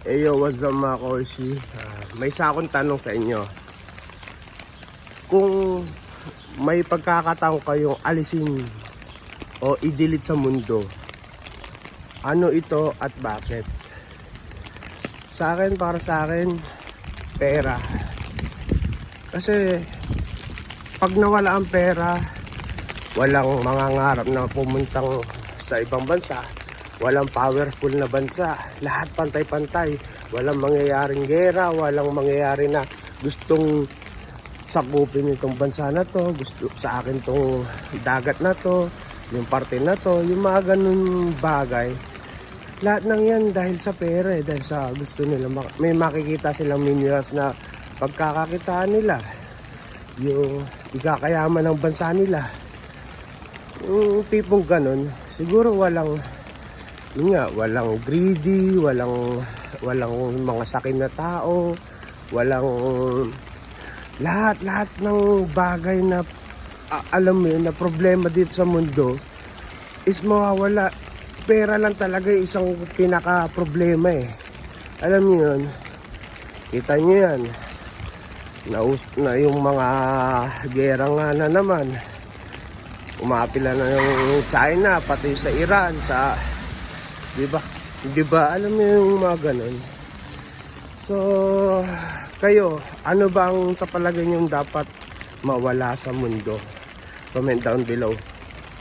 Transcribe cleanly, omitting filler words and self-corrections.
Eyo, what's up mga Koshi? May isa akong tanong sa inyo. Kung may pagkakataon kayong alisin o i-delete sa mundo, ano ito at bakit? Para sa akin, pera. Kasi pag nawala ang pera, walang mangangarap na pumuntang sa ibang bansa. Walang powerful na bansa, lahat pantay-pantay. Walang mangyayaring gera, walang mangyayari na gustong sakupin itong bansa na to, gusto sa akin tong dagat na to, yung parte na to, yung mga ganun bagay. Lahat ng yan dahil sa pera, dahil sa gusto nila, may makikita silang minerals na pagkakakitaan nila, yung ikakayaman ng bansa nila. Yung tipong ganun, siguro walang greedy, walang mga sakin na tao, walang lahat ng bagay na alam mo yun, na problema dito sa mundo is mawawala. Pera lang talaga yung isang pinaka problema Alam niyo yun, kita niyo yan na yung mga gera nga na naman, umapila na yung China, pati sa Iran, sa Diba? Alam mo yung mga ganun. So, kayo, ano bang sa palagay nyo dapat mawala sa mundo? Comment down below.